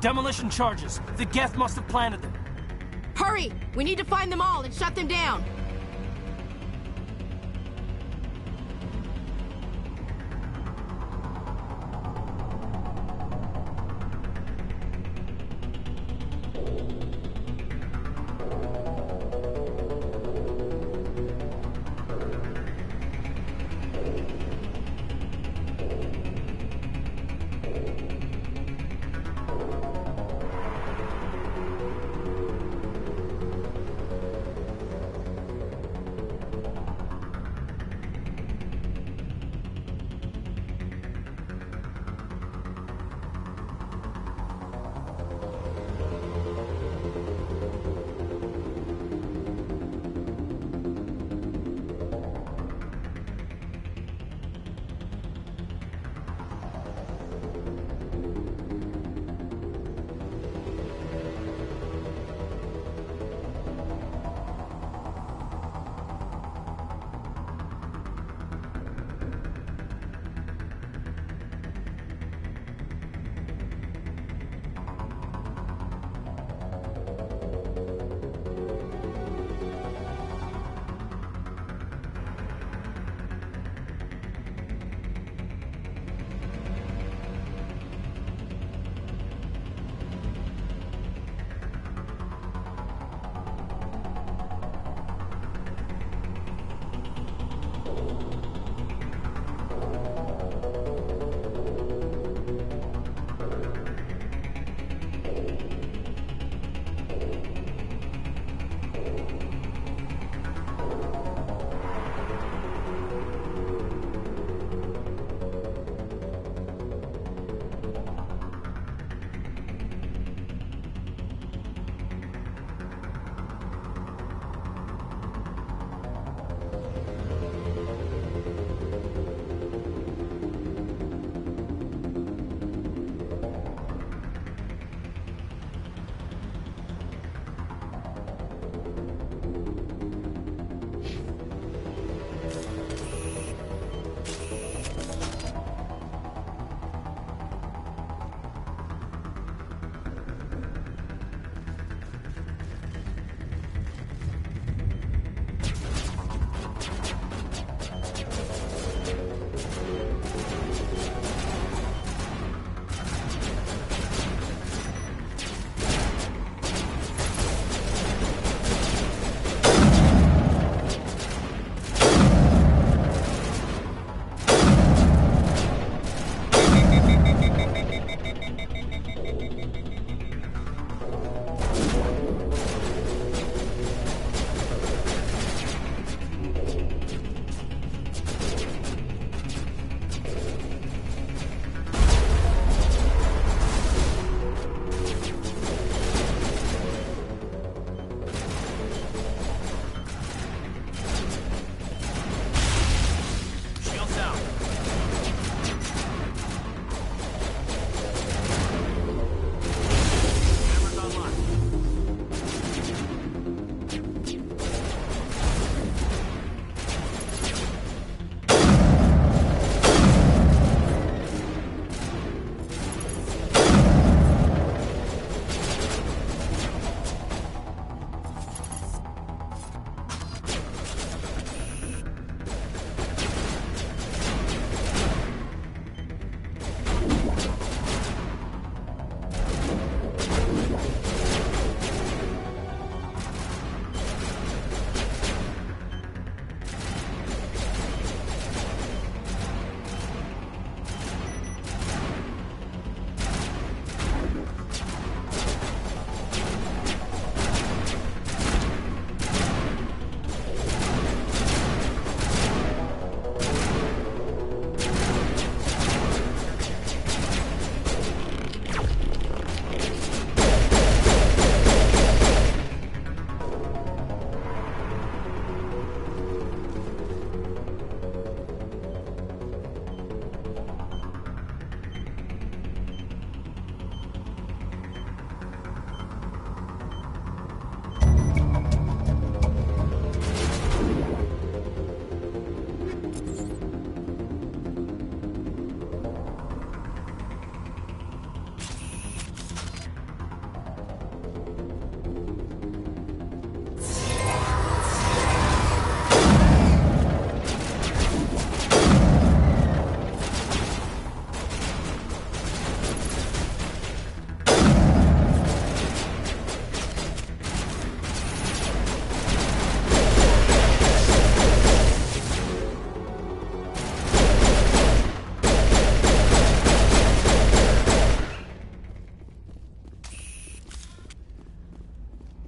Demolition charges. The Geth must have planted them. Hurry! We need to find them all and shut them down.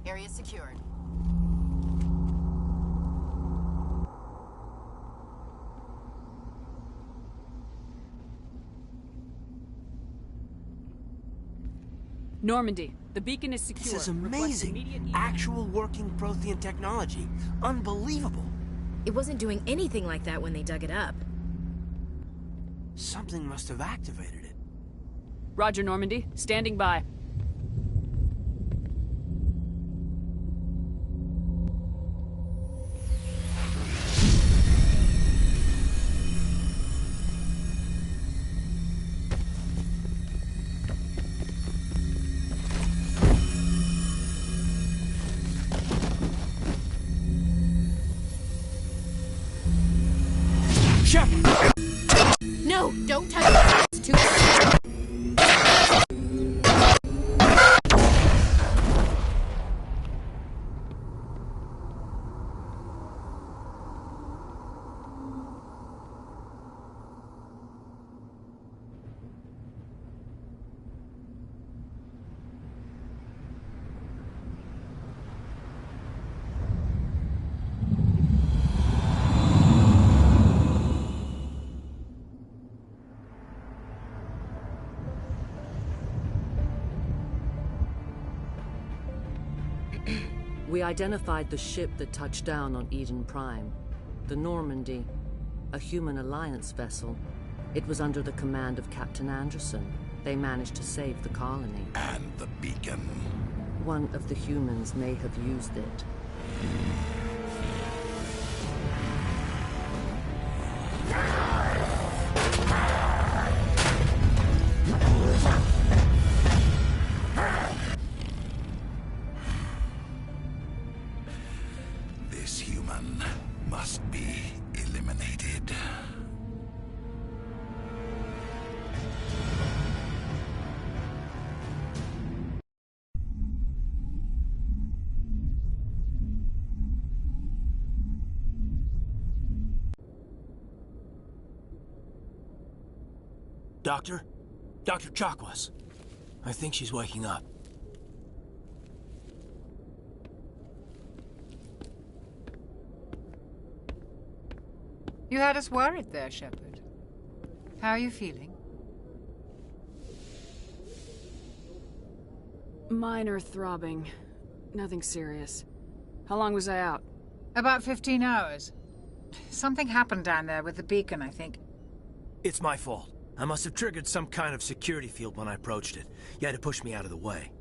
Area secured. Normandy, the beacon is secure. This is amazing. Actual working Prothean technology. Unbelievable. It wasn't doing anything like that when they dug it up. Something must have activated it. Roger, Normandy. Standing by. No, don't touch it. It's too We identified the ship that touched down on Eden Prime. The Normandy, a human alliance vessel. It was under the command of Captain Anderson. They managed to save the colony. And the beacon. One of the humans may have used it. This human must be eliminated. Doctor? Dr. Chakwas. I think she's waking up. You had us worried there, Shepard. How are you feeling? Minor throbbing. Nothing serious. How long was I out? About 15 hours. Something happened down there with the beacon, I think. It's my fault. I must have triggered some kind of security field when I approached it. You had to push me out of the way.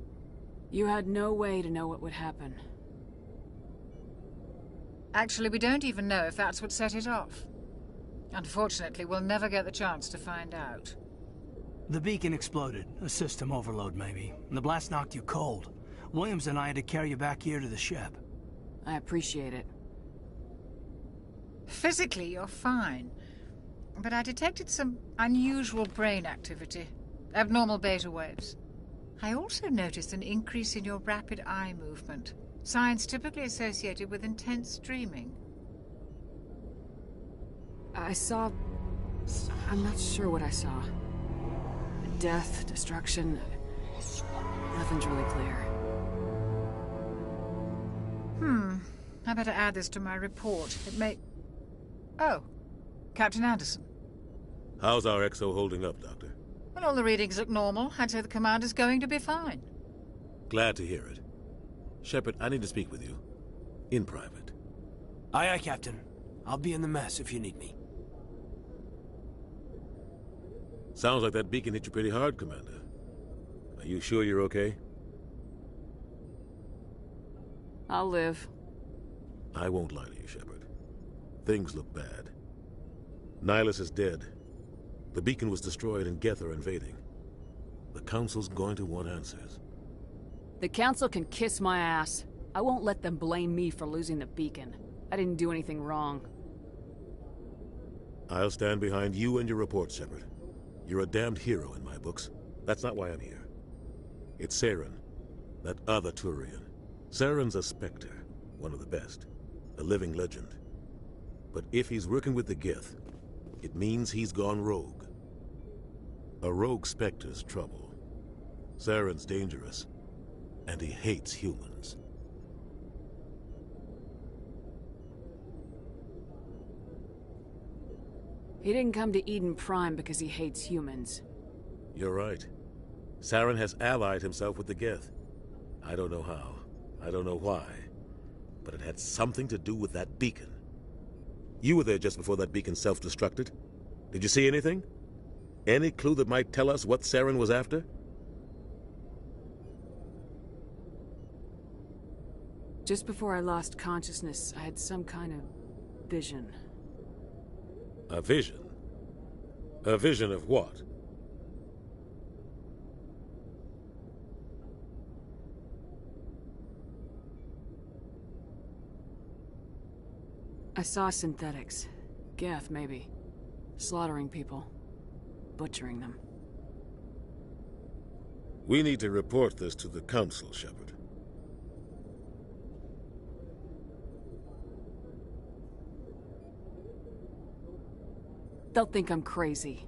You had no way to know what would happen. Actually, we don't even know if that's what set it off. Unfortunately, we'll never get the chance to find out. The beacon exploded. A system overload, maybe. And the blast knocked you cold. Williams and I had to carry you back here to the ship. I appreciate it. Physically, you're fine. But I detected some unusual brain activity. Abnormal beta waves. I also noticed an increase in your rapid eye movement. Signs typically associated with intense dreaming. I saw... I'm not sure what I saw. Death, destruction... Nothing's really clear. I better add this to my report. It may... Oh, Captain Anderson. How's our XO holding up, Doctor? Well, all the readings look normal. I'd say the commander's going to be fine. Glad to hear it. Shepard, I need to speak with you. In private. Aye, aye, Captain. I'll be in the mess if you need me. Sounds like that beacon hit you pretty hard, Commander. Are you sure you're okay? I'll live. I won't lie to you, Shepard. Things look bad. Nihilus is dead. The beacon was destroyed and Geth are invading. The Council's going to want answers. The Council can kiss my ass. I won't let them blame me for losing the beacon. I didn't do anything wrong. I'll stand behind you and your report, Shepard. You're a damned hero in my books. That's not why I'm here. It's Saren, that other Turian. Saren's a Spectre, one of the best. A living legend. But if he's working with the Geth, it means he's gone rogue. A rogue Spectre's trouble. Saren's dangerous, and he hates humans. He didn't come to Eden Prime because he hates humans. You're right. Saren has allied himself with the Geth. I don't know how. I don't know why. But it had something to do with that beacon. You were there just before that beacon self-destructed. Did you see anything? Any clue that might tell us what Saren was after? Just before I lost consciousness, I had some kind of vision. A vision? A vision of what? I saw synthetics. Geth, maybe. Slaughtering people. Butchering them. We need to report this to the Council, Shepard. They'll think I'm crazy.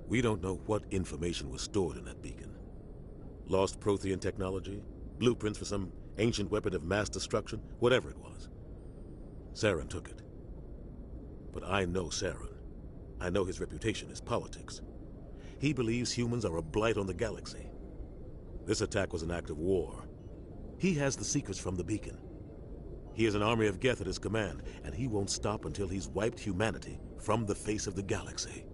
We don't know what information was stored in that beacon. Lost Prothean technology? Blueprints for some ancient weapon of mass destruction? Whatever it was. Saren took it. But I know Saren. I know his reputation is politics. He believes humans are a blight on the galaxy. This attack was an act of war. He has the secrets from the beacon. He has an army of Geth at his command, and he won't stop until he's wiped humanity from the face of the galaxy.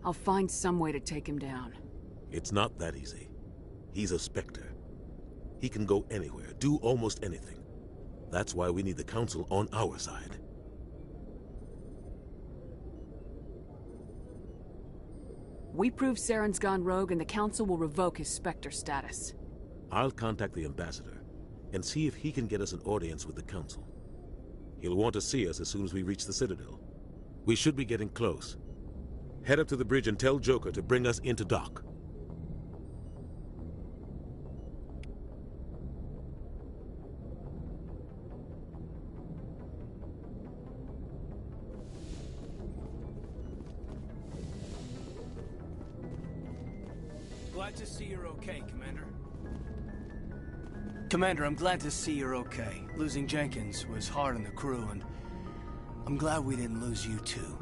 I'll find some way to take him down. It's not that easy. He's a Spectre. He can go anywhere, do almost anything. That's why we need the Council on our side. We prove Saren's gone rogue and the Council will revoke his Spectre status. I'll contact the Ambassador and see if he can get us an audience with the Council. He'll want to see us as soon as we reach the Citadel. We should be getting close. Head up to the bridge and tell Joker to bring us into dock. Glad to see you're okay, Commander. Commander, I'm glad to see you're okay. Losing Jenkins was hard on the crew, and I'm glad we didn't lose you too.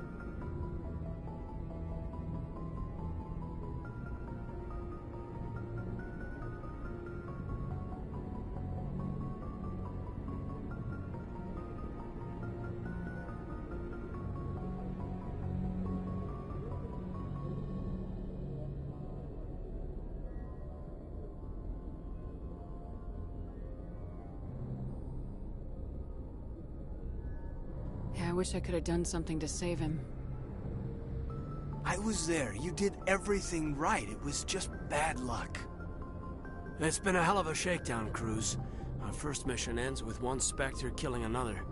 I wish I could have done something to save him. I was there. You did everything right. It was just bad luck. It's been a hell of a shakedown, Cruz. Our first mission ends with one Spectre killing another.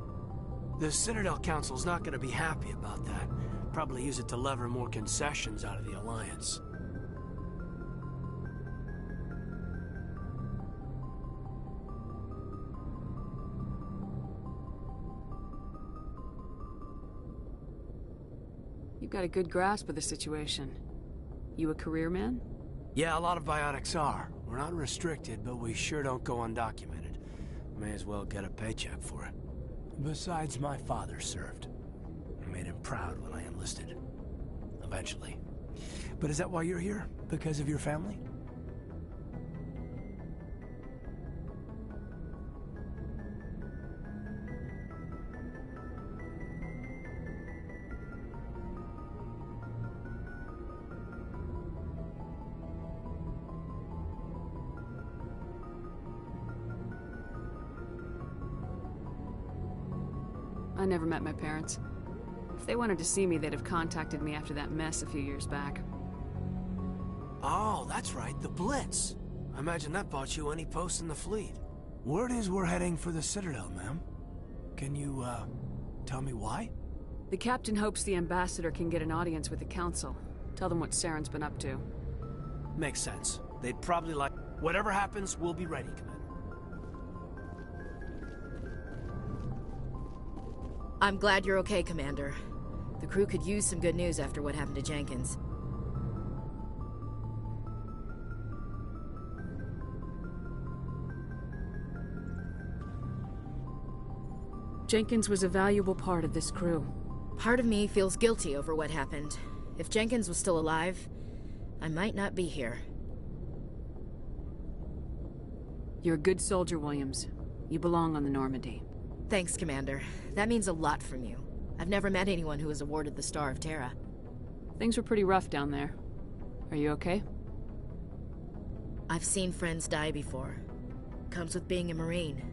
The Citadel Council's not gonna be happy about that. Probably use it to lever more concessions out of the Alliance. You've got a good grasp of the situation. You a career man? Yeah, a lot of biotics are. We're not restricted, but we sure don't go undocumented. May as well get a paycheck for it. Besides, my father served. I made him proud when I enlisted. Eventually. But is that why you're here? Because of your family? I never met my parents. If they wanted to see me, they'd have contacted me after that mess a few years back. Oh, that's right, the Blitz. I imagine that bought you any post in the fleet. Word is we're heading for the Citadel, ma'am. Can you, tell me why? The captain hopes the ambassador can get an audience with the council. Tell them what Saren's been up to. Makes sense. They'd probably like... Whatever happens, we'll be ready, Commander. I'm glad you're okay, Commander. The crew could use some good news after what happened to Jenkins. Jenkins was a valuable part of this crew. Part of me feels guilty over what happened. If Jenkins was still alive, I might not be here. You're a good soldier, Williams. You belong on the Normandy. Thanks, Commander. That means a lot from you. I've never met anyone who was awarded the Star of Terra. Things were pretty rough down there. Are you okay? I've seen friends die before. Comes with being a Marine.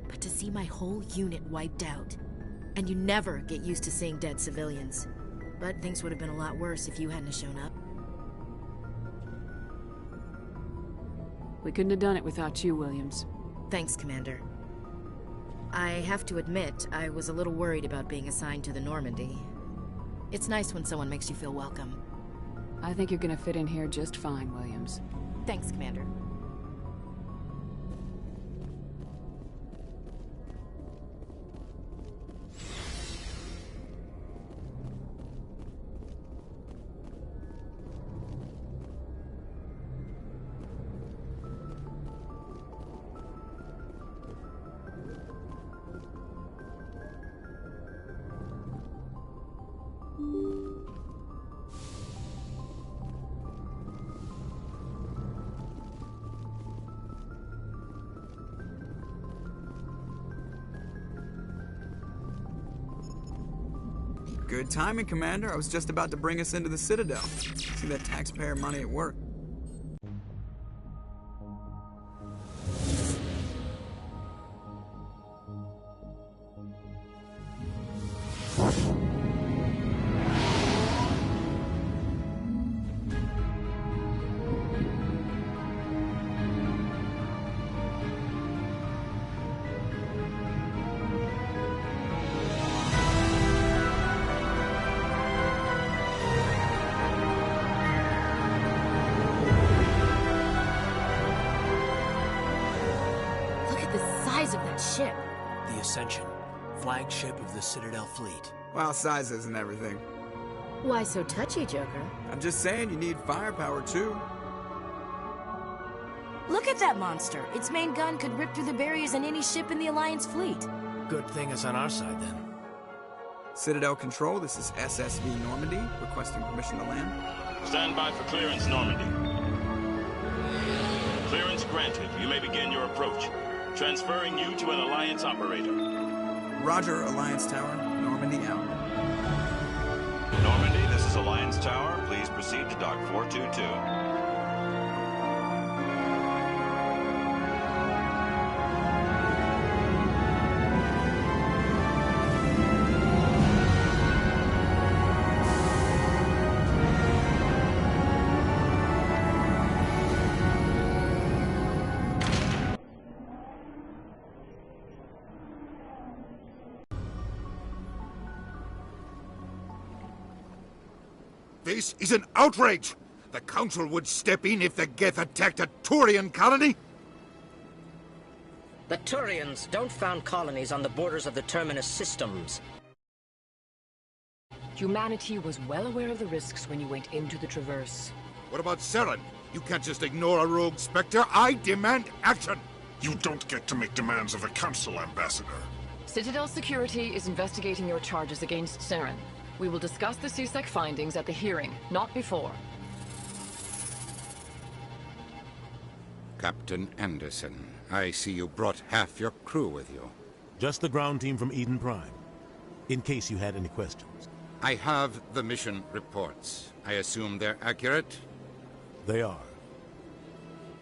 But to see my whole unit wiped out, and you never get used to seeing dead civilians. But things would have been a lot worse if you hadn't shown up. We couldn't have done it without you, Williams. Thanks, Commander. I have to admit, I was a little worried about being assigned to the Normandy. It's nice when someone makes you feel welcome. I think you're gonna fit in here just fine, Williams. Thanks, Commander. Good timing, Commander. I was just about to bring us into the Citadel. See that taxpayer money at work. Of that ship. The Ascension, flagship of the Citadel fleet. Well, size isn't everything. Why so touchy, Joker? I'm just saying you need firepower, too. Look at that monster. Its main gun could rip through the barriers in any ship in the Alliance fleet. Good thing it's on our side, then. Citadel Control, this is SSV Normandy, requesting permission to land. Stand by for clearance, Normandy. Clearance granted. You may begin your approach. Transferring you to an Alliance operator. Roger, Alliance Tower. Normandy out. Normandy, this is Alliance Tower. Please proceed to Dock 422. This is an outrage! The Council would step in if the Geth attacked a Turian colony? The Turians don't found colonies on the borders of the Terminus systems. Humanity was well aware of the risks when you went into the Traverse. What about Saren? You can't just ignore a rogue Spectre. I demand action! You don't get to make demands of the Council, Ambassador. Citadel Security is investigating your charges against Saren. We will discuss the CSEC findings at the hearing, not before. Captain Anderson, I see you brought half your crew with you. Just the ground team from Eden Prime, in case you had any questions. I have the mission reports. I assume they're accurate? They are.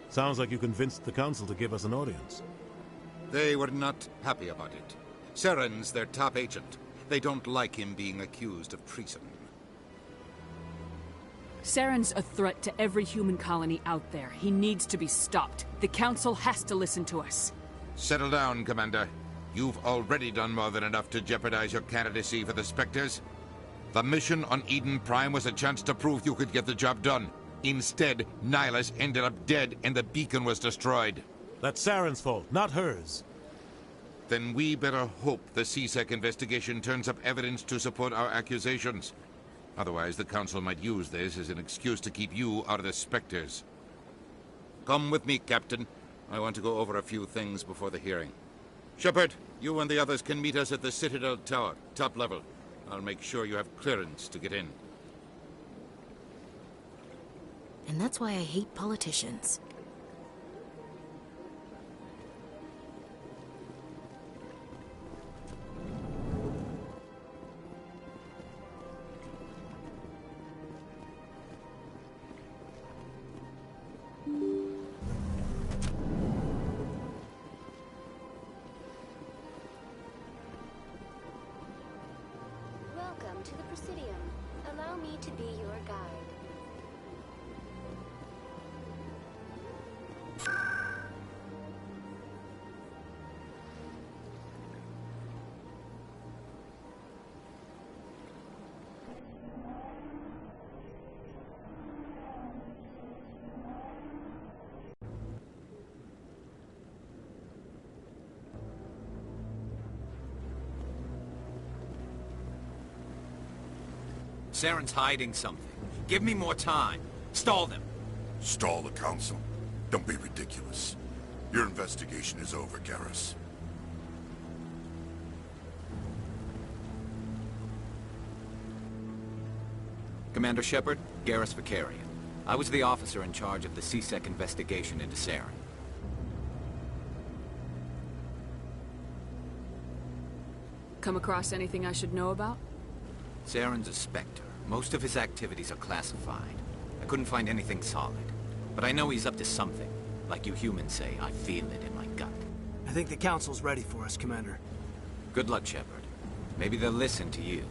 Sounds like you convinced the Council to give us an audience. They were not happy about it. Saren's their top agent. They don't like him being accused of treason. Saren's a threat to every human colony out there. He needs to be stopped. The Council has to listen to us. Settle down, Commander. You've already done more than enough to jeopardize your candidacy for the Spectres. The mission on Eden Prime was a chance to prove you could get the job done. Instead, Nihilus ended up dead and the beacon was destroyed. That's Saren's fault, not hers. Then we better hope the CSEC investigation turns up evidence to support our accusations. Otherwise, the Council might use this as an excuse to keep you out of the Spectres. Come with me, Captain. I want to go over a few things before the hearing. Shepard, you and the others can meet us at the Citadel Tower, top level. I'll make sure you have clearance to get in. And that's why I hate politicians. Welcome to the Presidium. Allow me to be your guide. Saren's hiding something. Give me more time. Stall them. Stall the Council? Don't be ridiculous. Your investigation is over, Garrus. Commander Shepard, Garrus Vicarian. I was the officer in charge of the CSEC investigation into Saren. Come across anything I should know about? Saren's a Spectre. Most of his activities are classified. I couldn't find anything solid. But I know he's up to something. Like you humans say, I feel it in my gut. I think the Council's ready for us, Commander. Good luck, Shepard. Maybe they'll listen to you.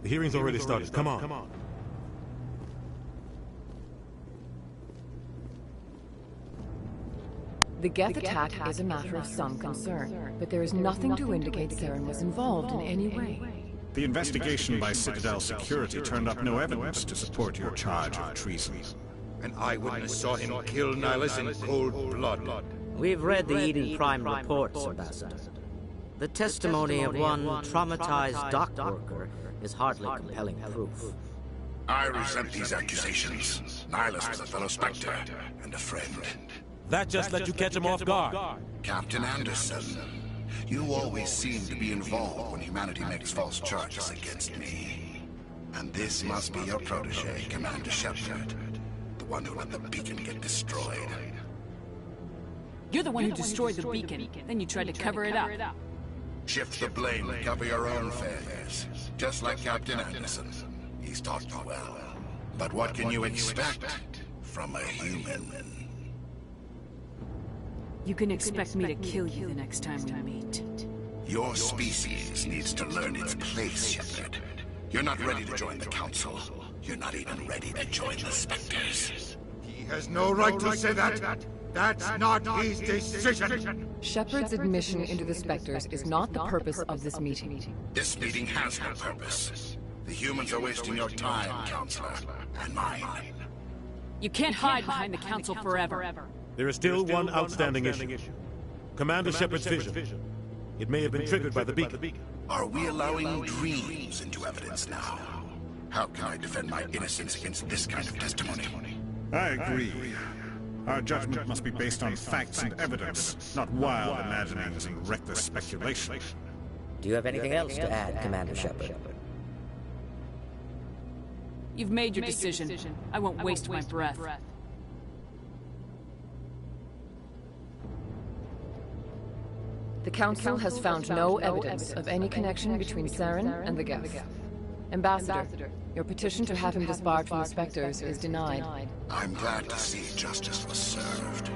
The hearing's already started. Come on. The Geth attack is a matter of some concern, but there is nothing to indicate Saren was involved in any way. The investigation by Citadel Security turned up no evidence to support your charge of treason. An eyewitness saw him kill Nihilus in cold blood. We've read the Eden Prime reports, Ambassador. The testimony of one traumatized dock worker is hardly compelling proof. I resent these accusations. Nihilus was a fellow Spectre and a friend. That just let you catch him off guard. Captain Anderson, you always seem to be involved when humanity makes false charges against me. And this must be your protege, Commander Shepard. The one who let the beacon get destroyed. You're the one who destroyed the beacon, then you tried to cover it up. Shift the blame and cover your own failures. Just like Captain Anderson. He's taught you well. But what can you expect from a human? You can expect me to kill you the next time we meet. Your species needs to learn its place, Shepard. You're not ready to join the Council. You're not even ready to join the Spectres. He has no right to say that. That's not his decision. Shepard's admission into the Spectres is not the purpose of this meeting. This meeting has no purpose. The humans are wasting your time, Counselor, and mine. You can't hide behind the Council forever. There is still one outstanding issue. Commander Shepard's vision. It may have been triggered by the beacon. Are we allowing dreams into evidence now? How can I defend my innocence against this kind of testimony? I agree. Our judgment must be based on facts and evidence, not wild imaginings and reckless speculation. Do you have anything else to add, Commander Shepard? You've made your decision. I won't waste my breath. The Council has found no evidence of any connection between Saren and the Geth. Ambassador, your petition to have him disbarred from the Spectres is denied. I'm glad to see justice was served.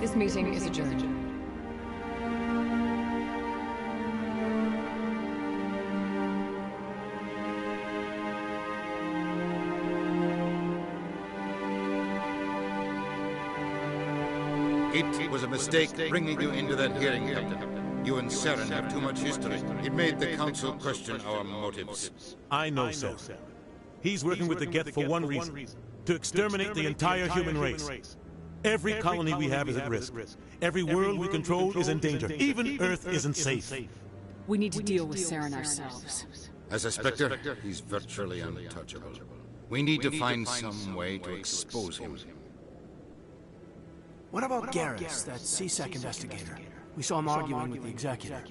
This meeting is adjourned. It was a mistake bringing you into that hearing, Captain. You and Saren have too much history. It made the Council question our motives. I know Saren. He's working with the Geth for one reason. To exterminate the entire human race. Every colony we have is at risk. Every world we control is in danger. Even Earth isn't safe. We need to deal with Saren ourselves. As a Spectre, he's virtually untouchable. We need to find some way to expose him. What about Garrus, that CSEC investigator? We saw him arguing with the executor.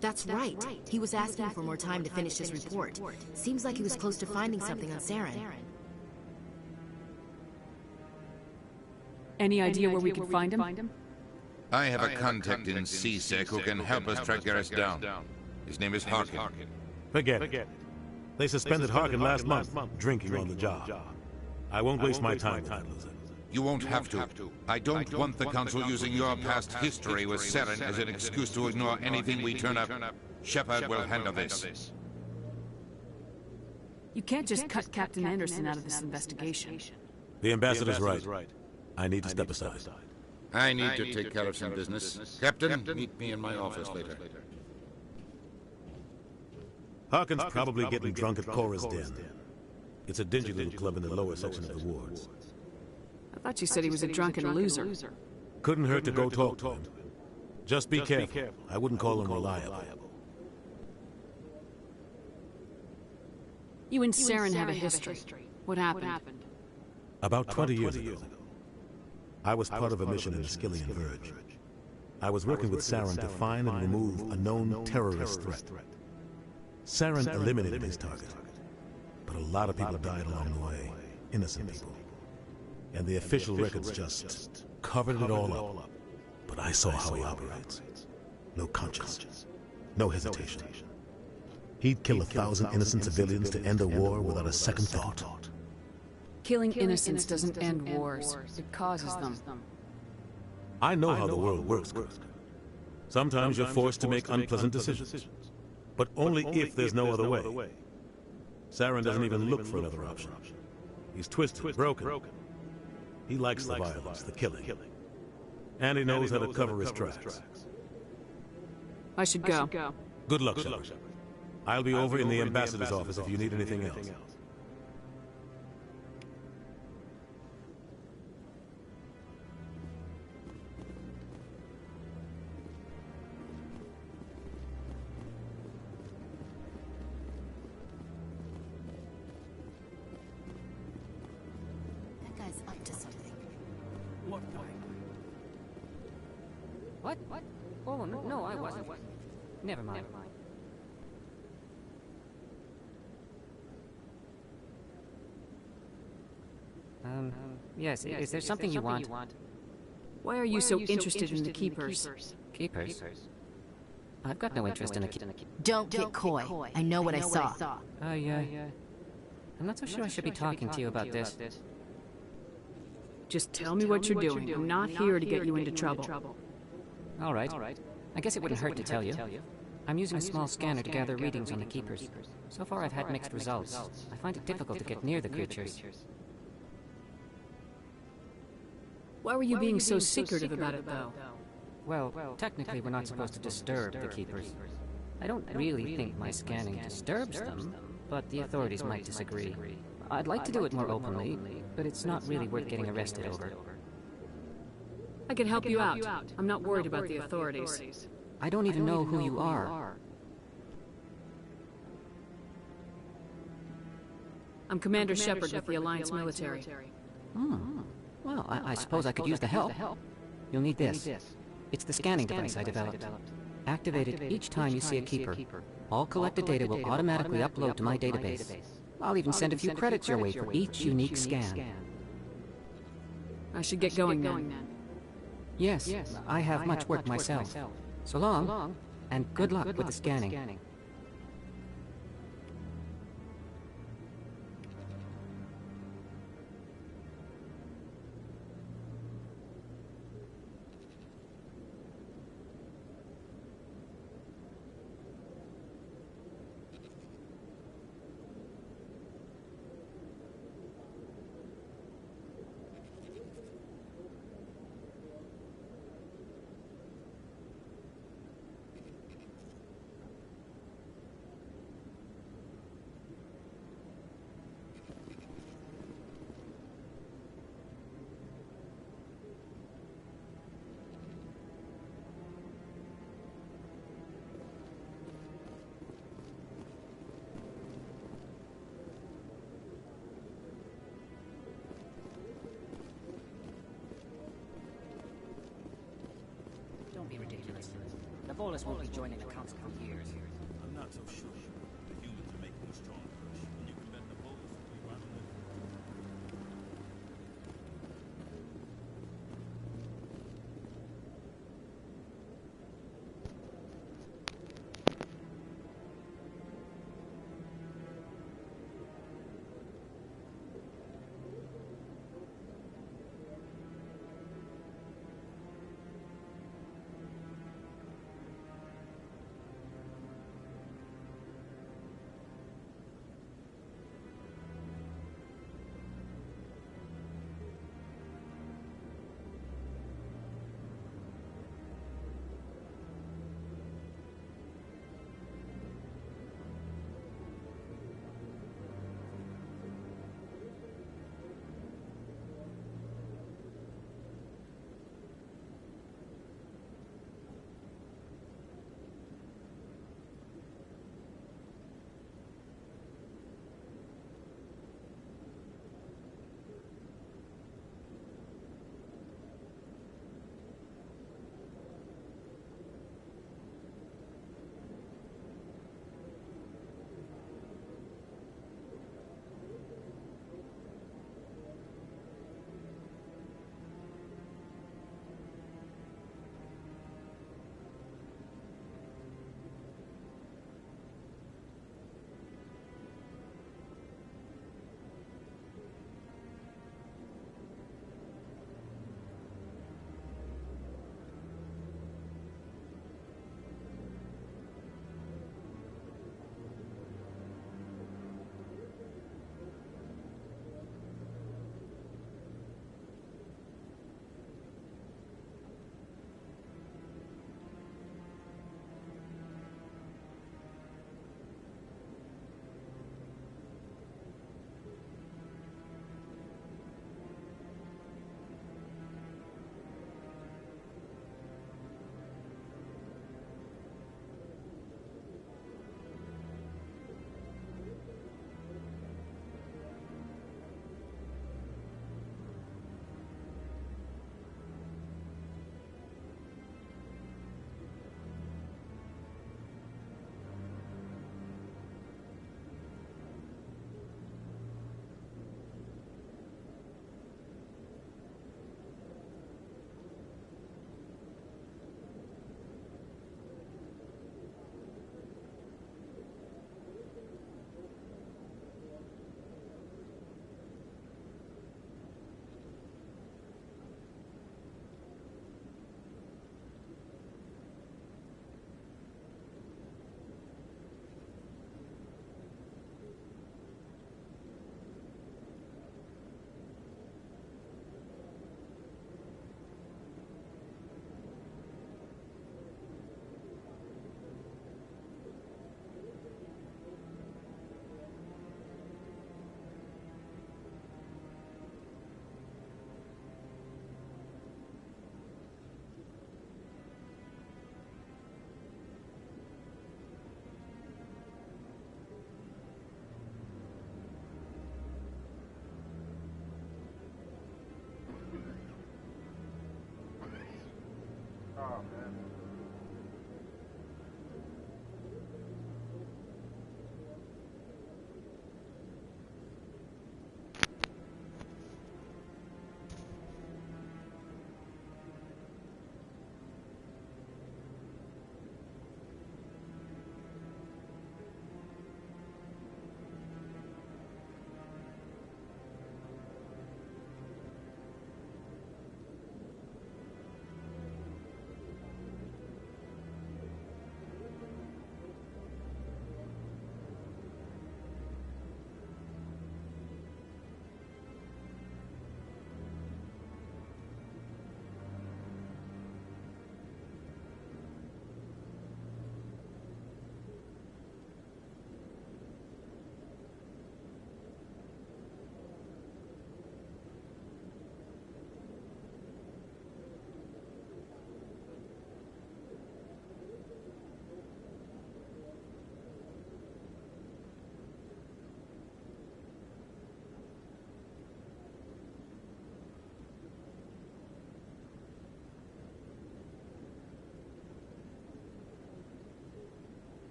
That's right. He was asking for more time to finish his report. Seems like he was close to finding something on Saren. Any idea where we could find him? I have a contact in CSEC who can help us track Garrus down. His name is Harkin. Forget it. They suspended Harkin last month, drinking on the job. I won't waste my time with that loser. You won't have to. I don't want the Council using your past history with Saren as an excuse to ignore anything we turn up. Shepard will handle this. You can't just cut Captain Anderson out of this investigation. The ambassador's right. I need to step aside. I need to take care of some business. Captain, meet me in my office later. Harkin's probably getting drunk at Cora's Den. It's a dingy little club in the lower section of the wards. I thought you said he was a drunken loser. Couldn't hurt to go talk to him. Just be careful. I wouldn't call him reliable. You and Saren have a history. What happened? About 20 years ago, I was part of a mission in the Skillian Verge. I was working with Saren to find and remove a known terrorist threat. Saren eliminated his target, but a lot of people died along the way, innocent people. And the official records just covered it all up. But I saw how he operates. No conscience. No hesitation. He'd kill 1,000 innocent civilians to end a war without a second thought. Killing innocents doesn't end wars. It causes them. I know how the world works, Kursk. Sometimes you're forced to make unpleasant decisions. But only if there's no other way. Saren doesn't even look for another option. He's twisted, broken. He likes the violence, the killing. And he knows how to cover his tracks. I should go. Good luck, Shepard. I'll be over in the ambassador's office if you need anything else. That guy's up to something. What? What? Oh, no, I wasn't. Never mind. Yes, is there something you want? Why are you so interested in the Keepers? Keepers? I've got no interest in the Keepers. Don't get coy. I know what I saw. I'm not so sure I should be talking to you about this. Just tell me what you're doing. I'm not here to get you into trouble. All right. I guess it wouldn't hurt to tell you. I'm using a small scanner to gather readings on the Keepers. So far I've had mixed results. I find it difficult to get near the creatures. Why were you being so secretive about it, though? Well, technically we're not supposed to disturb the Keepers. I don't really think my scanning disturbs them, but the authorities might disagree. I'd like to do it more openly, but it's not really worth getting arrested over. I can help you out. I'm not worried about the authorities. I don't even know who you are. I'm Commander Shepard with the Alliance military. Well, I suppose I could use the help. You'll need this. It's the scanning device I developed. Activate it each time you see a Keeper. All collected data will automatically upload to my database. I'll even send a few credits your way for each unique scan. I should get going then. Yes, I have much work myself. So long, and good luck with the scanning. Don't be ridiculous. The Volus won't be joining the Council for years. I'm not so sure. The humans are making a strong push, and you can bet the Volus will be running it.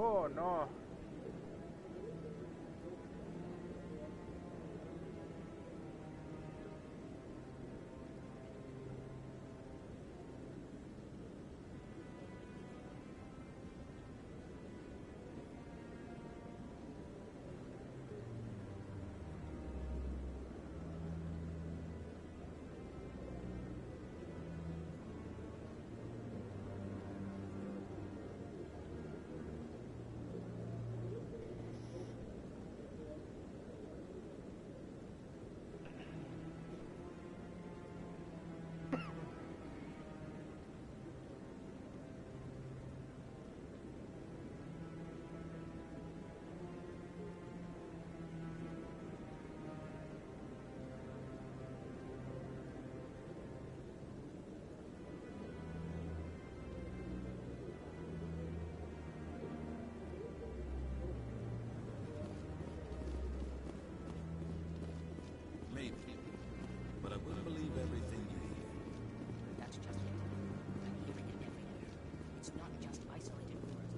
Oh no. Maybe. But I wouldn't believe everything you hear. That's just it. I'm hearing it everywhere. It's not just isolated rumors.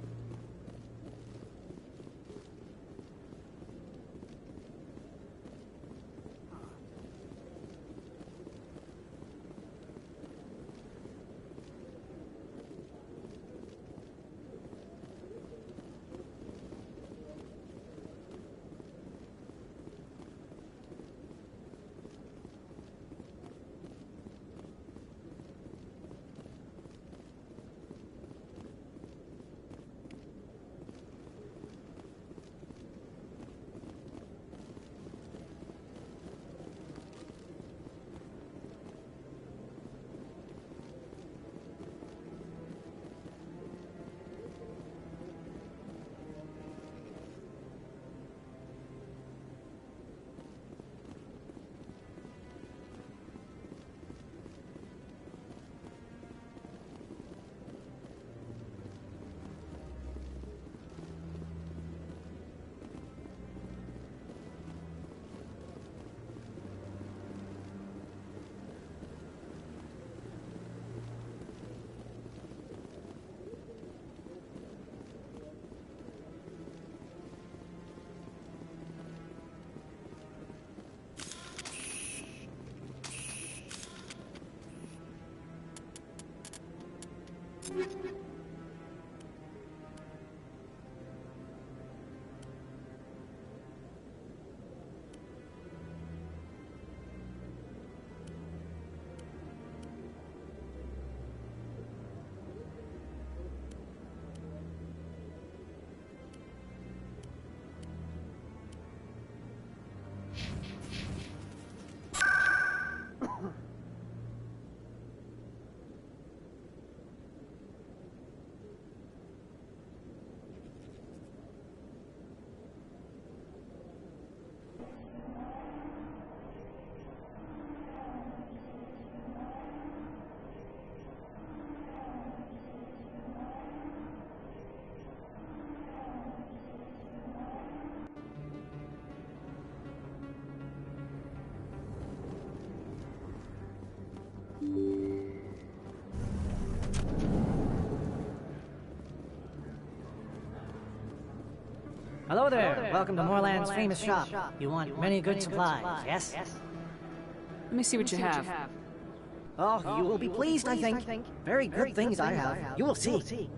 Hello there. Welcome to Moorland's famous shop. You want many good supplies, yes? Let me see what you have. Oh, you will be pleased, I think. Very good things I have. You will see.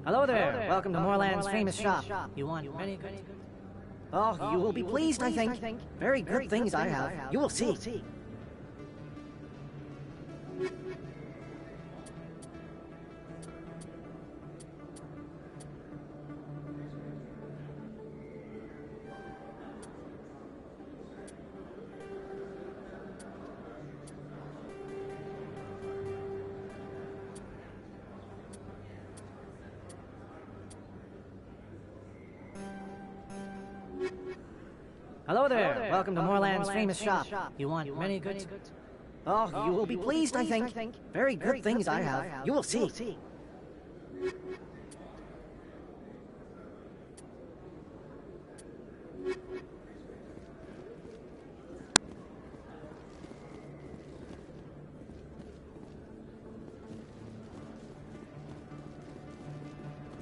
Hello there. Welcome to Moorland's famous shop. You want many good... Oh, you will be pleased, I think. Very good things I have. You will see. Hello there. Welcome to Moorland's famous shop. You want many goods? Oh, you will be pleased, I think. Very good things I have. You will see. Is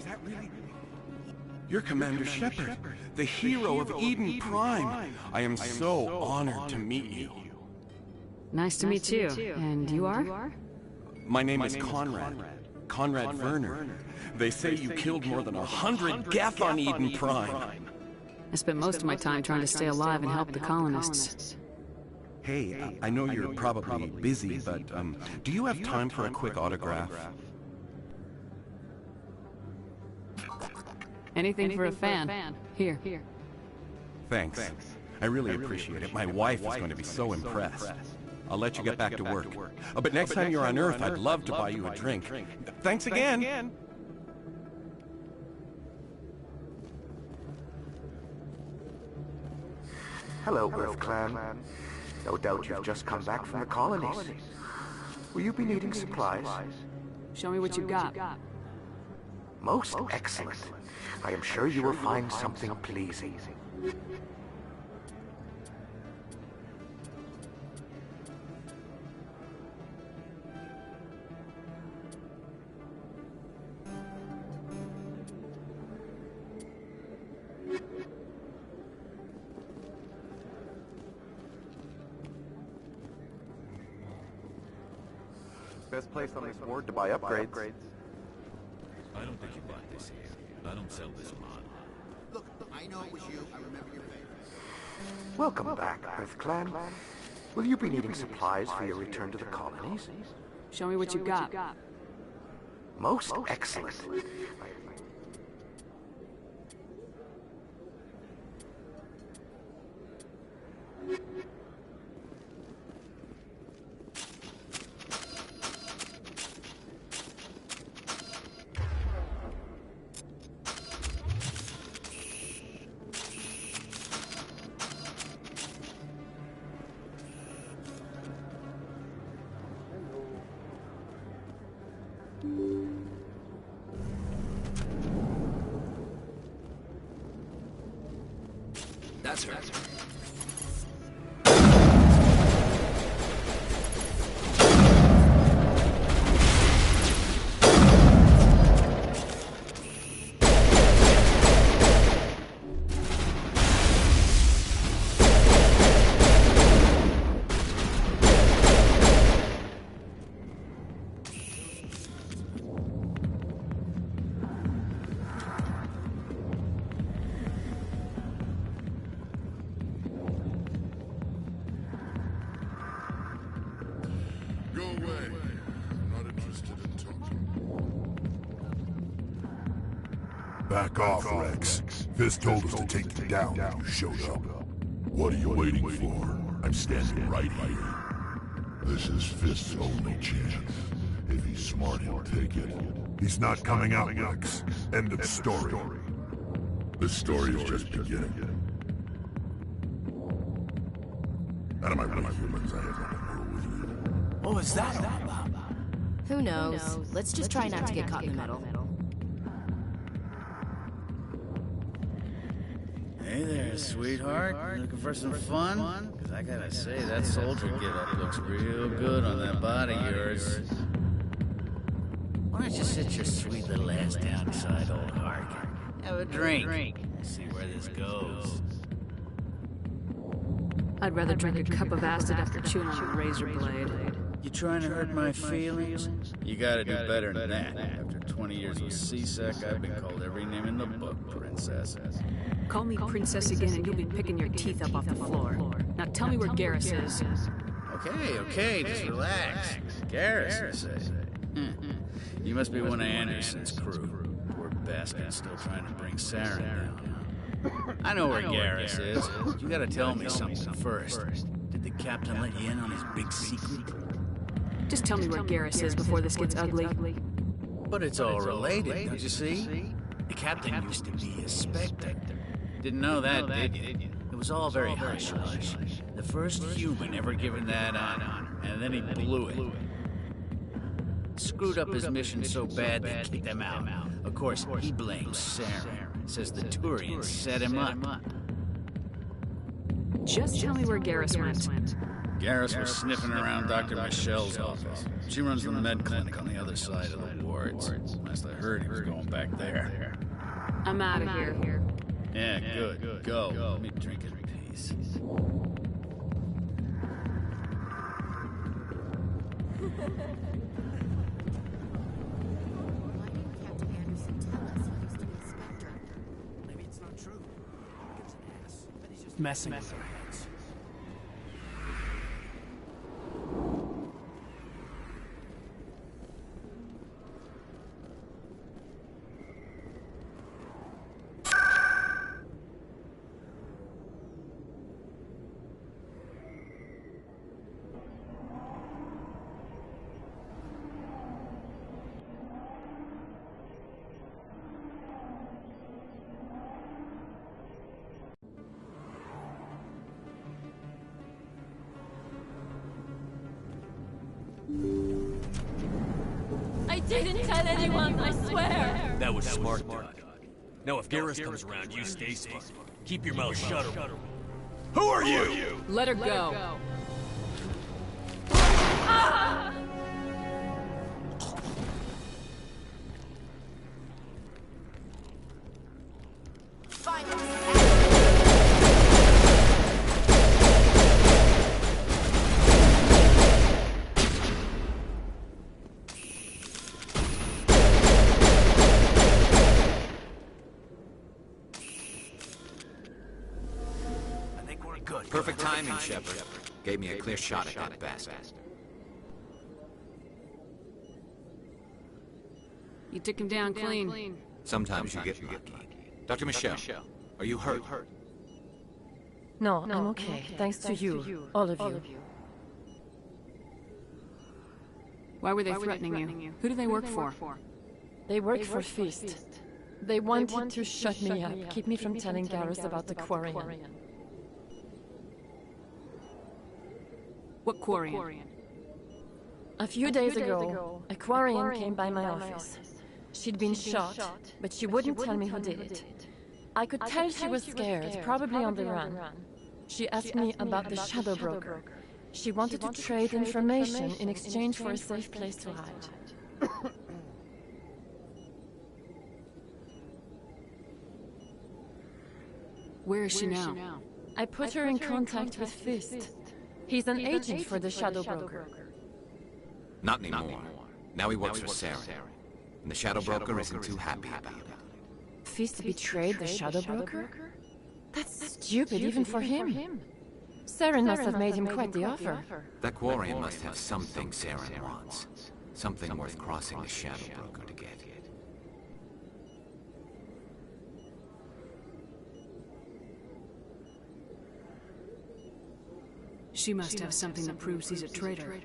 that really? You're Commander Shepard, the hero of Eden Prime. I am so honored to meet you. Nice to meet you. And you are? My name is Conrad. Conrad Werner. They say you killed more than 100 Geth on Eden Prime. I spent most of my time trying to stay alive and help the colonists. Hey, I know you're probably busy, but do you have time for a quick autograph? Anything for a fan. Here. Thanks. I really appreciate it. My wife is going to be so impressed. I'll let you get back to work. Oh, but next time you're on Earth, I'd love to buy you a drink. Thanks again. Hello, Earth Clan. No doubt you've just come back from the colonies. Will you be needing supplies? Show me what you've got. Most excellent. I am sure you will find something pleasing. Best place on this board to buy upgrades. I don't think you buy this here. I don't sell this mod. Look, I know it was you. I remember your face. Welcome back, Earth Clan. Will you be needing supplies for your return to the colonies? Show me what you've got. Most excellent. That's her. Go away. I'm not interested in talking. Back off, Rex. Fist told us to take you down when you showed up. What are you waiting for? I'm standing right here. This is Fist's only chance. If he's smart, he'll take it. He's not coming out, Rex. End of story. The story is just beginning. Out of my way, humans. I have nothing to do with you. What was that all about? Who knows? Let's just try not to get caught in the middle. Hey there, sweetheart. You looking for some fun? Because I gotta say, that soldier get-up looks real good on that body of yours. Why don't you sit your sweet little ass down beside old Harkin? Have a drink. See where this goes. I'd rather drink a cup of acid after chewing on a razor blade. You trying to hurt my feelings? You gotta do better than that. After 20 years of C-Sec, I've been called every name in the book, princess. Call me princess again and you'll be picking your teeth up off the floor. Now tell me where Garrus is. Okay, just relax. Garrus, you say? You must be one of Anderson's crew. Poor bastard still trying to bring Saren down. I know where Garrus is. You gotta tell me something first. Did the captain let you in on his big secret? Just tell me where Garrus is before this gets ugly. But it's all related, don't you see? The captain used to be a Spectre. Didn't know that, did you? It was was all very hush-hush. The first human ever given that honor, and then he blew it. Screwed up his mission so bad they kicked him out. Of course, he blames Saren. Says the Turians set him up. Just tell me where Garrus went. Garrus was sniffing around Dr. Michelle's office. She runs the med clinic on the other side of the wards. Last I heard, he was going back there. I'm out of here. Yeah, good. Go. Let me drink in peace. Maybe it's not true. He gives an ass. But he's just Messing with our heads. I didn't tell anyone, I swear! That was smart, Doc. Now if Garrus comes around, you stay smart. Keep your mouth shut. Who are you? Let her go. Ah! Perfect timing, Shepard. Gave me a clear shot at that bastard. You took him down clean. Sometimes you get lucky. Dr. Michelle, are you hurt? No, I'm okay. Thanks to you, all of you. Why were they threatening you? Who do they work for? They work for Fist. They wanted to shut me up, keep me from telling Garrus about the Quarian. What Quarian? A few days ago, a Quarian came by my office. She'd been shot, but she wouldn't tell me who did it. I could tell she was scared, probably on the run. She asked me about the Shadow Broker. She wanted to trade information in exchange for a safe place to hide. Where is she now? I put her in contact with Fist. He's an agent for the Shadow Broker. Not anymore. Now he works for Saren. And the Shadow Broker isn't too happy about it. Fist betrayed the Shadow Broker? That's stupid even for him. Saren must have made him quite the offer. That Quarian must have something Saren wants. Something worth crossing the Shadow Broker to get. She must have something that proves he's a traitor.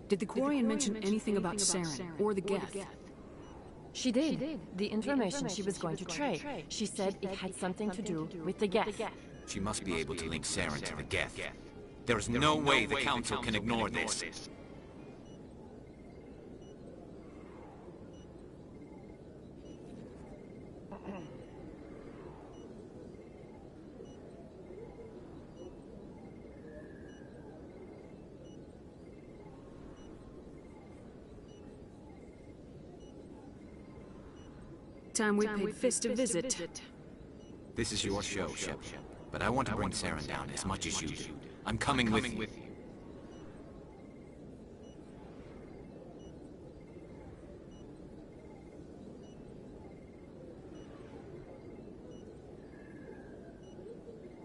Did the Quarian mention anything about Saren or the Geth? She did. The information she was going to trade. She said it had something to do with the Geth. She must be able to link Saren to the Geth. There is no way the Council can ignore this. Time we paid Fist a visit. This is your show, Shepard. But I want to bring Saren down as much as you do. I'm coming with you.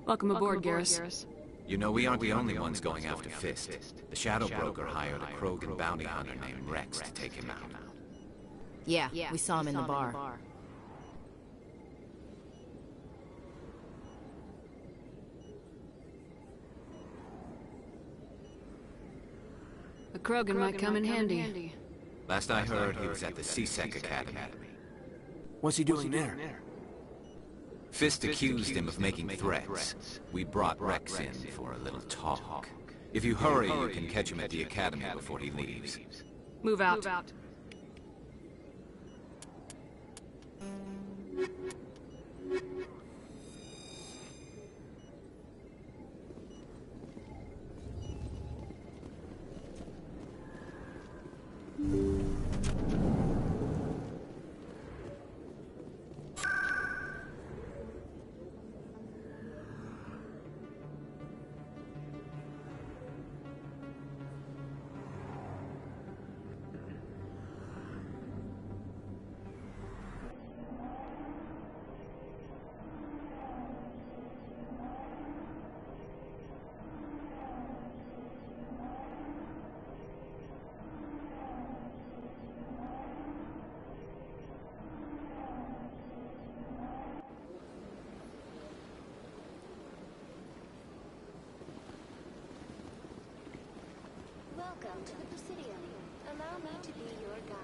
Welcome aboard, Garrus. You know, we aren't the only ones going after Fist. The Shadow Broker hired a Krogan bounty hunter named Rex to take him out. Yeah, we saw him in the bar. A Krogan might come in handy. Last I heard, he was at the CSEC Academy. What's he doing there? Fist accused him of making threats. We brought Rex in for a little talk. If you hurry, you can catch him at the academy before he leaves. Move out. Welcome to the Presidium. Allow me to be your guide.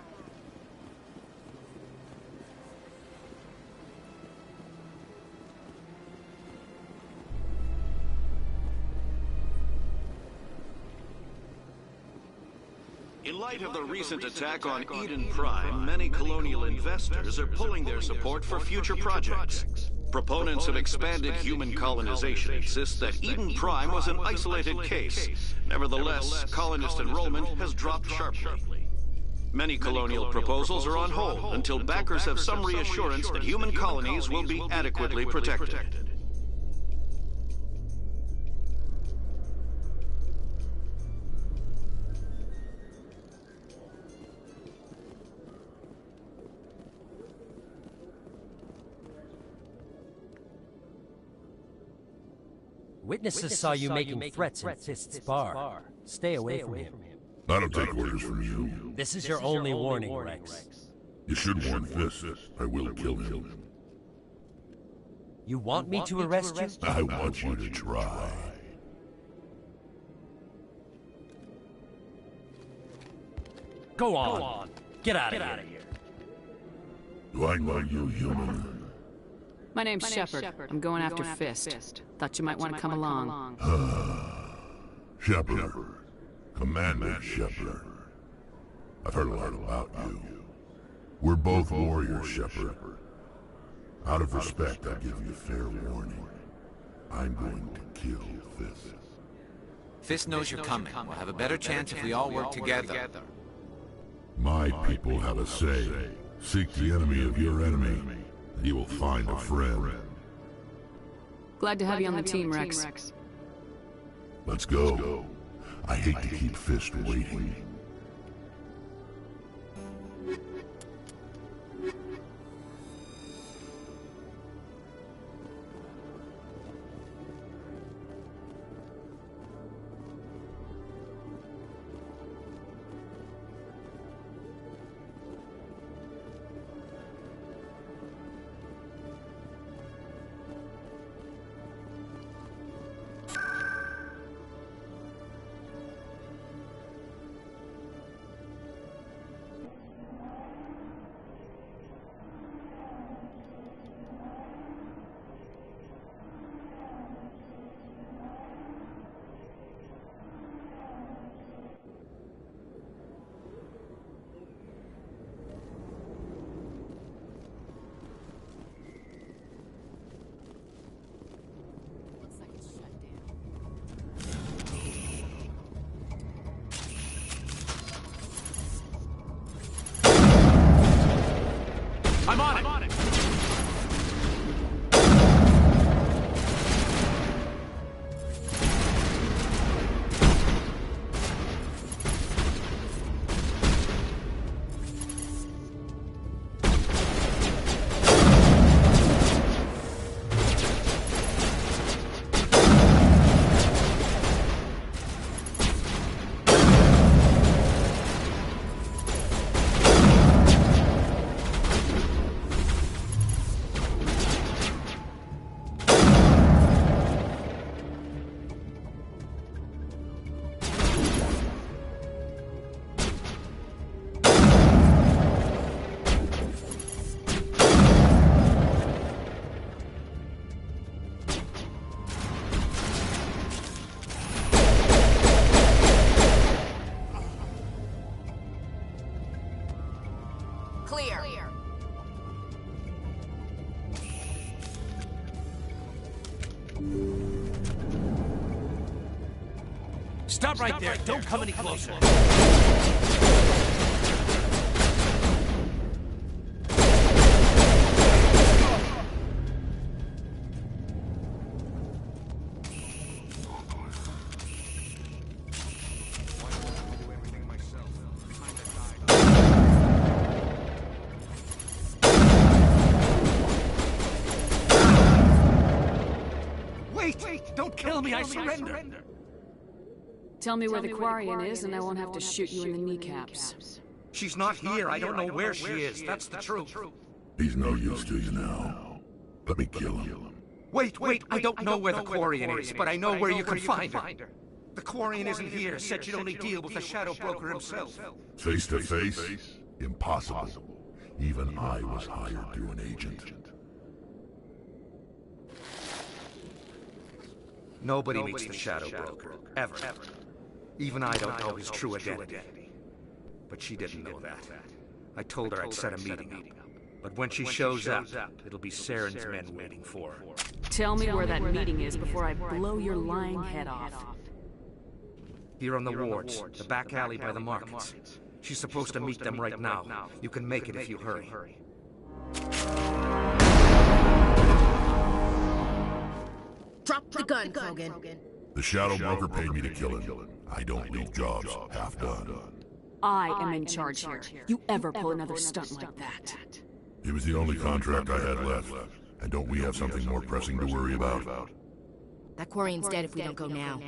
In light of the recent attack on Eden Prime, many colonial investors are pulling their support for future projects. Proponents of expanded human colonization insist that Eden Prime was an isolated case. Nevertheless, colonist enrollment has dropped sharply. Many colonial proposals are on hold until backers have some reassurance that human colonies will be adequately protected. Witnesses saw you making threats in Fist's bar. Stay away from him. I don't take orders from you. This is your only warning, Rex. You should warn Fist. I will kill him. You want me to arrest you? I want you to try. Go on. Get out of here. Do I know you, human? My name's Shepard. I'm going after Fist. Thought you might want to come along. Shepard. Commander Shepard. I've heard a lot about you. We're both warriors, Shepard. Out of respect, I give you fair warning. I'm going to kill Fist. Fist knows you're coming. We'll have a better chance if we all work together. My people have a say. Seek the enemy of your enemy, and you will find a friend. Glad to have you on the team, Rex. Let's go. I hate to keep Fist waiting. Stop right there. Don't come any closer. Wait! Don't kill me! I surrender! Tell me where the Quarian is, and I won't have to shoot you in the kneecaps. She's not here. I don't know where she is. That's the truth. He's no use to you now. Let me kill him. Wait! I don't know where the Quarian is, but I know where you can find her. The Quarian isn't here. Said she'd only deal with the Shadow Broker himself. Face to face? Impossible. Even I was hired through an agent. Nobody meets the Shadow Broker. Ever. Even I don't know his true identity. But she didn't know that. I told her I'd set a meeting up. But when she shows up, it'll be Saren's men waiting for her. Tell me where that meeting is before I blow your lying head off. Here on the wards, the back alley by the markets. She's supposed to meet them right now. You can make it if you hurry. Drop the gun, Kogan. The Shadow Broker paid me to kill him. I don't leave jobs half done. I am in charge here. You ever pull another stunt like that? It was the only contract I had left. And don't we have something more pressing to worry about? That Quarian's dead if we don't go now.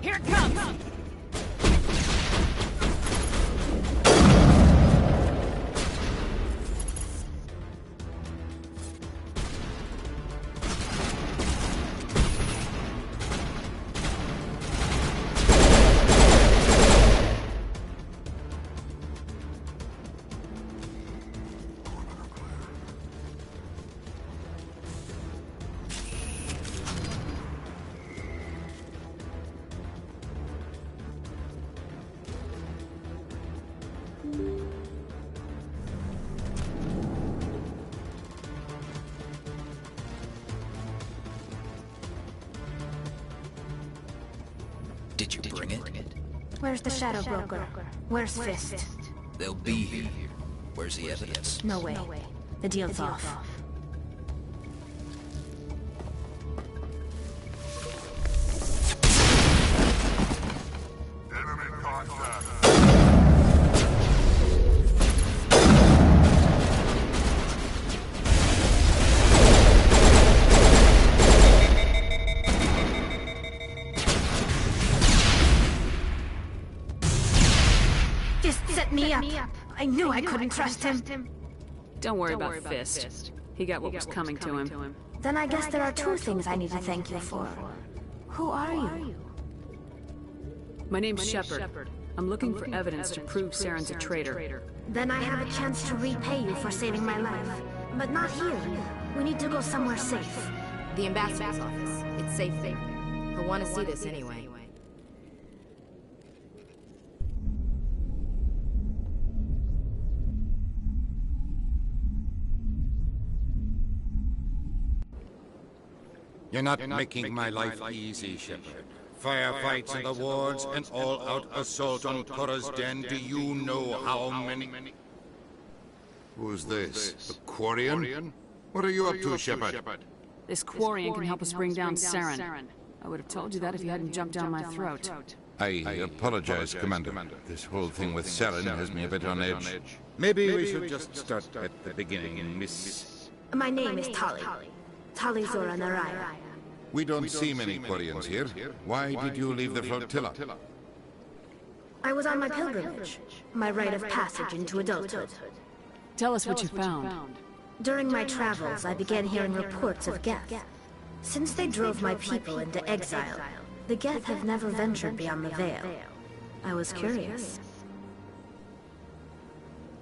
Here it comes! Did you bring it? Where's the Shadow Broker? Where's Fist? They'll be here. Where's the evidence? No way. The deal's off. Enemy contact. Fist set me up. I knew I couldn't trust him. Don't worry about Fist. He got what was coming to him. Then I guess there are two things I need to thank you for. Who are you? My name's Shepard. I'm looking for evidence to prove Saren's a traitor. Then I have a chance to repay you for saving my life. But not here. We need to go somewhere safe. The ambassador's office. It's safe there. He'll want to see this anyway. You're not making my life easy, Shepard. Firefights in the wards, and all-out assault on Korra's den. Do you know how many... Who's this? The Quarian? What are you up to, Shepard? This Quarian can help us bring down Saren. I would have told you that if you hadn't jumped down my throat. I apologize, Commander. This whole thing with Saren has me a bit on edge. Maybe we should just start at the beginning, Miss... My name is Tali. Tali Zora Naraya. We don't see many Quarians here. Why did you leave the flotilla? I was on my pilgrimage, my rite of passage into adulthood. Tell us what you found. During my travels, I began hearing reports of Geth. Since they drove my people into exile, the Geth have never ventured beyond the Veil. I was curious.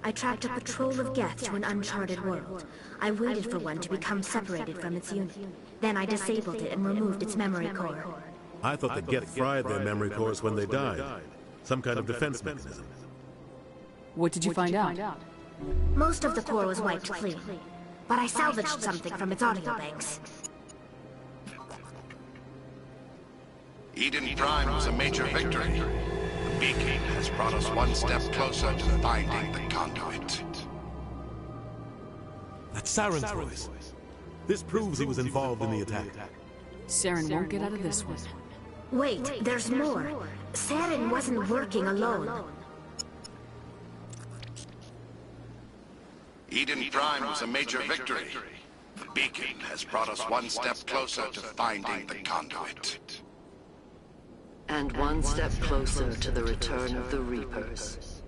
I tracked a patrol of Geth to an uncharted world. I waited for one to become separated from its unit. Then I disabled it and removed its memory core. I thought the Geth fried their memory cores when they died. Some kind of defense mechanism. What did you find out? Most of the core was wiped clean, but I salvaged something from its audio banks. Eden Prime was a major victory. The beacon has brought us one step closer to finding the conduit. That's Saren's voice. This proves he was involved in the attack. Saren won't get out of this one. Wait, there's more. Saren wasn't working alone. Eden Prime was a major victory. The beacon has brought us one step closer to finding the conduit. And one step closer to the return of the Reapers.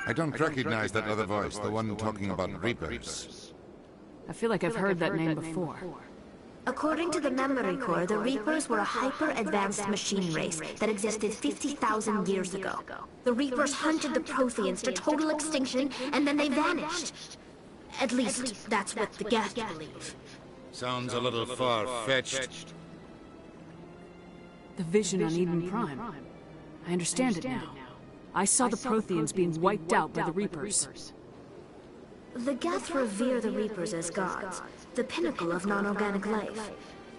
I don't recognize that other voice, the one talking about Reapers. I feel like I've heard that name before. According to the memory core, the Reapers were a hyper-advanced machine race that existed 50,000 years ago. The Reapers hunted the Protheans to total extinction, and then they vanished. At least, that's what the Geth believe. Sounds a little far-fetched. The vision on Eden Prime. I understand it now. I saw the Protheans being wiped out by the Reapers. The Geth revere the Reapers as gods, the pinnacle of non-organic life.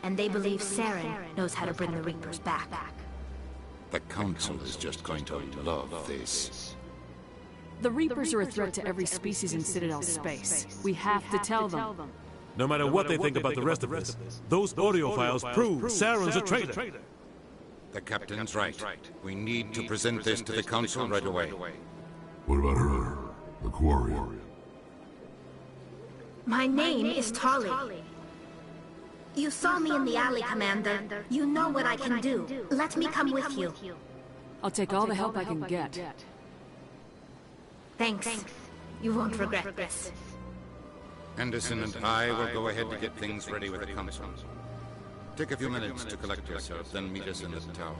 And they believe Saren knows how to bring the Reapers back. The Council is just going to love this. The Reapers are a threat to every species in Citadel space. We have to tell them. No matter what they think about the rest of us, those audio files prove Saren's a traitor. The Captain's right. We need to present this to the Council right away. What about her? The Quarian? My name is Tali. You saw me in the alley, Commander. You know what I can do. Let me come with you. I'll take all the help I can get. Thanks. You won't regret this. Anderson and I will go ahead to get things ready with the Council. Take a few minutes to collect yourself, then meet us in the tower.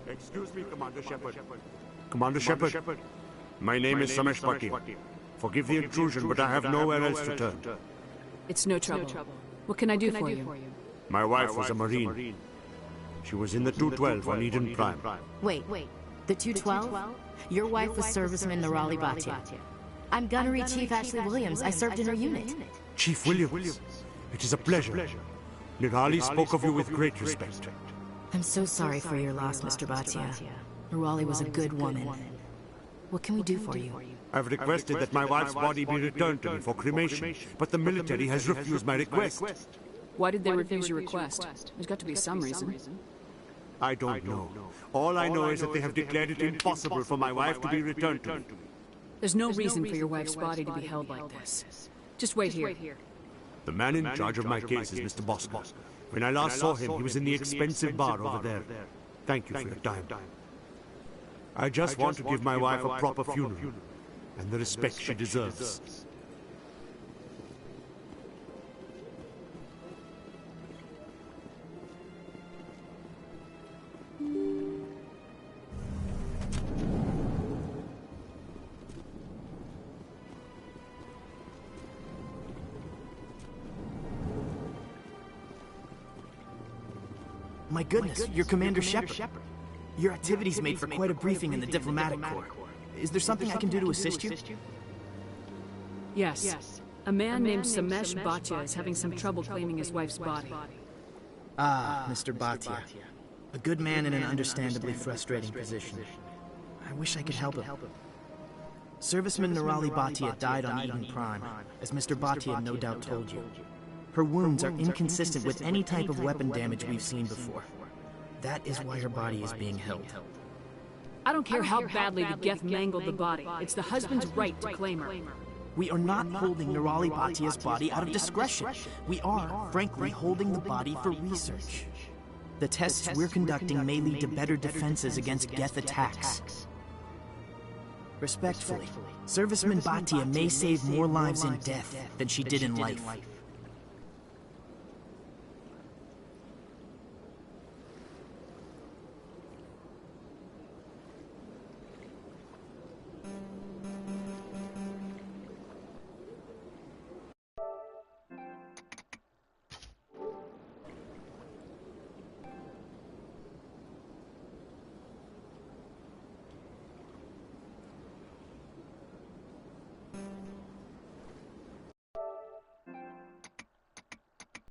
Excuse me, Commander Shepard. Commander Shepard, my name is Samesh Patil. Forgive the intrusion, but I have nowhere else to turn. It's no trouble. What can I do for you? My wife was a Marine. She was in the 212 on Eden Prime. Wait. The 212? Your wife was serviceman Nirali Bhatia. I'm Gunnery Chief Ashley Williams. I served in her unit. Chief Williams, it is a pleasure. Nirali spoke of you with great respect. I'm so sorry for your loss, Mr. Bhatia. Nirali was a good woman. What can we do for you? I've requested that my wife's body be returned to me for cremation, but the military has refused my request. Why did they refuse your request? There's got to be some reason. I don't know. All I know is that they have declared it impossible for my wife to be returned to me. There's no reason for your wife's body to be held like this. Just wait here. The man in charge of my case is Mr. Bosco. When I last saw him, he was in the expensive bar over there. Thank you for your time. I just want to give my wife a proper funeral, and the respect she deserves. My goodness, you're Commander Shepard. Your activities made for quite a briefing in the Diplomatic Corps. Is there something I can do to assist you? Yes. A man named Samesh Bhatia is having some trouble claiming his wife's body. Ah, Mr. Bhatia. A good man in an understandably frustrating position. I wish I could help him. Serviceman Nirali Bhatia died on Eden Prime, as Mr. Bhatia no doubt told you. Her wounds are inconsistent with any type of weapon damage we've seen before. That is why her body is being held. I don't care how badly the Geth mangled the body. It's the husband's right to claim her. We are not holding Nirali Bhatia's body out of discretion. We are, frankly, holding the body for research. The tests we're conducting may lead to better defenses against Geth attacks. Respectfully, Serviceman Bhatia may save more lives in death than she did in life.